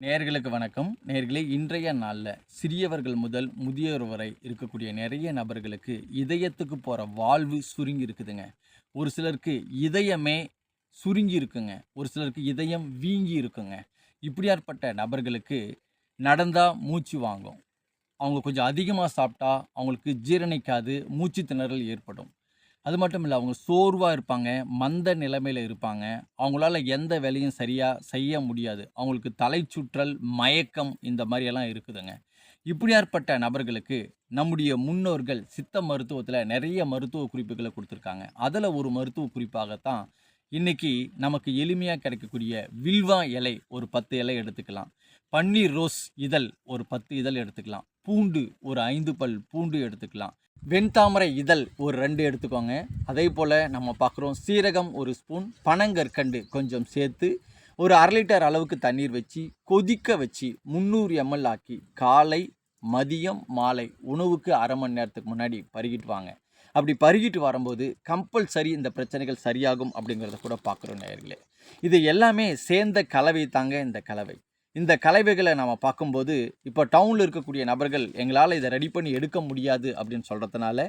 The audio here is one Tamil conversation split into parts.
நேயர்களுக்கு வணக்கம். நேயர்களே, இன்றைய நாளில் சிறியவர்கள் முதல் முதியோர் வரை இருக்கக்கூடிய நிறைய நபர்களுக்கு இதயத்துக்கு போகிற வாழ்வு சுருங்கி இருக்குதுங்க. ஒரு சிலருக்கு இதயமே சுருங்கி இருக்குங்க. ஒரு சிலருக்கு இதயம் வீங்கி இருக்குங்க. இப்படியாற்பட்ட நபர்களுக்கு நடந்தால் மூச்சு வாங்கும். அவங்க கொஞ்சம் அதிகமாக சாப்பிட்டா அவங்களுக்கு ஜீரணிக்காது, மூச்சு திணறல் ஏற்படும். அது மட்டும் இல்லை, அவங்க சோர்வாக இருப்பாங்க, மந்த நிலைமையில் இருப்பாங்க. அவங்களால எந்த வேலையும் சரியாக செய்ய முடியாது. அவங்களுக்கு தலைச்சுற்றல், மயக்கம் இந்த மாதிரியெல்லாம் இருக்குதுங்க. இப்படியாற்பட்ட நபர்களுக்கு நம்முடைய முன்னோர்கள் சித்த மருத்துவத்தில் நிறைய மருத்துவ குறிப்புகளை கொடுத்துருக்காங்க. அதில் ஒரு மருத்துவ குறிப்பாகத்தான் இன்னைக்கு நமக்கு எளிமையாக கிடைக்கக்கூடிய வில்வா இலை ஒரு 10 இலை எடுத்துக்கலாம். பன்னீர் ரோஸ் இதழ் ஒரு 10 இதழ் எடுத்துக்கலாம். பூண்டு ஒரு 5 பல் பூண்டு எடுத்துக்கலாம். வெண்தாமரை இதழ் ஒரு 2 எடுத்துக்கோங்க. அதே போல் நம்ம பார்க்குறோம், சீரகம் ஒரு ஸ்பூன், பனங்கற்கண்டு கொஞ்சம் சேர்த்து ஒரு 1/2 லிட்டர் அளவுக்கு தண்ணீர் வச்சு கொதிக்க வச்சு 300 ml ஆக்கி காலை, மதியம், மாலை உணவுக்கு அரை மணி நேரத்துக்கு முன்னாடி பருகிட்டு வாங்க. அப்படி பருகிட்டு வரும்போது கம்பல்சரி இந்த பிரச்சனைகள் சரியாகும் அப்படிங்கிறத கூட பார்க்குறோம் நேயர்களே. இது எல்லாமே சேர்ந்த கலவை தாங்க இந்த கலவை. இந்த கலவைகளை நம்ம பார்க்கும்போது, இப்போ டவுனில் இருக்கக்கூடிய நபர்கள் எங்களால் இதை ரெடி பண்ணி எடுக்க முடியாது அப்படின்னு சொல்கிறதுனால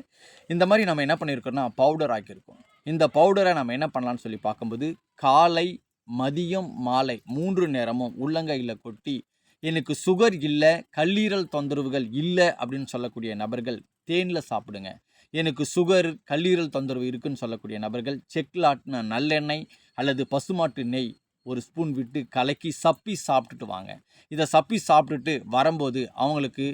இந்த மாதிரி நம்ம என்ன பண்ணியிருக்கோம்னா பவுடர் ஆக்கியிருக்கோம். இந்த பவுடரை நம்ம என்ன பண்ணலான்னு சொல்லி பார்க்கும்போது, காலை, மதியம், மாலை 3 நேரமும் உள்ளங்கையில் கொட்டி, எனக்கு சுகர் இல்லை, கல்லீரல் தொந்தரவுகள் இல்லை அப்படின்னு சொல்லக்கூடிய நபர்கள் தேனில் சாப்பிடுங்க. எனக்கு சுகர், கல்லீரல் தொந்தரவு இருக்குன்னு சொல்லக்கூடிய நபர்கள் செக்லாட்டின நல்லெண்ணெய் அல்லது பசுமாட்டு நெய் ஒரு ஸ்பூன் விட்டு கலக்கி சப்பி சாப்பிட்டுட்டு வாங்க. இதை சப்பி சாப்பிட்டுட்டு வரும்போது அவங்களுக்கு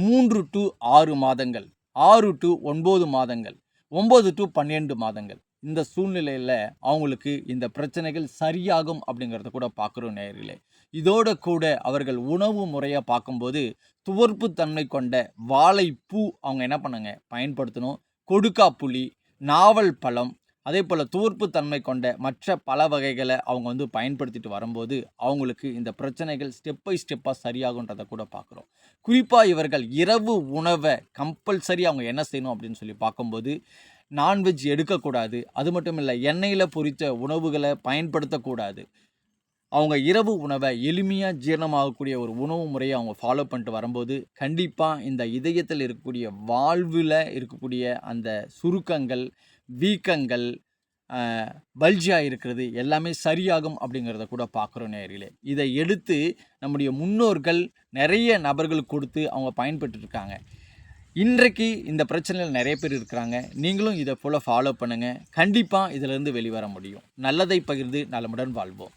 3 to 6 மாதங்கள், 6 to 9 மாதங்கள், 9 to 12 மாதங்கள் இந்த சூழ்நிலையில் அவங்களுக்கு இந்த பிரச்சனைகள் சரியாகும் அப்படிங்கிறத கூட பார்க்குறோம் நேயர்களே. இதோட கூட அவர்கள் உணவு முறையை பார்க்கும்போது துவர்ப்பு தன்மை கொண்ட வாழைப்பூ அவங்க என்ன பண்ணுங்க பயன்படுத்தணும். கொடுக்கா புளி, நாவல் பழம், அதே போல் துவர்ப்பு தன்மை கொண்ட மற்ற பல வகைகளை அவங்க பயன்படுத்திட்டு வரும்போது அவங்களுக்கு இந்த பிரச்சனைகள் ஸ்டெப் பை ஸ்டெப்பாக சரியாகுன்றதை கூட பார்க்குறோம். குறிப்பாக இவர்கள் இரவு உணவை கம்பல்சரி அவங்க என்ன செய்யணும் அப்படின்னு சொல்லி பார்க்கும்போது, நான்வெஜ் எடுக்கக்கூடாது. அது மட்டும் இல்லை, எண்ணெயில் பொரித்த உணவுகளை பயன்படுத்தக்கூடாது. அவங்க இரவு உணவை எளிமையாக ஜீரணமாகக்கூடிய ஒரு உணவு முறையை அவங்க ஃபாலோ பண்ணிட்டு வரும்போது கண்டிப்பாக இந்த இதயத்தில் இருக்கக்கூடிய வாழ்வில் இருக்கக்கூடிய அந்த சுருக்கங்கள், வீக்கங்கள், பல்ஜியாக இருக்கிறது எல்லாமே சரியாகும் அப்படிங்கிறத கூட பார்க்குறோம் நேயர்களே. இதை எடுத்து நம்முடைய முன்னோர்கள் நிறைய நபர்களுக்கு கொடுத்து அவங்க பயன்பட்டுருக்காங்க. இன்றைக்கு இந்த பிரச்சனையில் நிறைய பேர் இருக்கிறாங்க. நீங்களும் இதை போல் ஃபாலோ பண்ணுங்கள். கண்டிப்பாக இதிலிருந்து வெளிவர முடியும். நல்லதை பகிர்ந்து நலமுடன் வாழ்வோம்.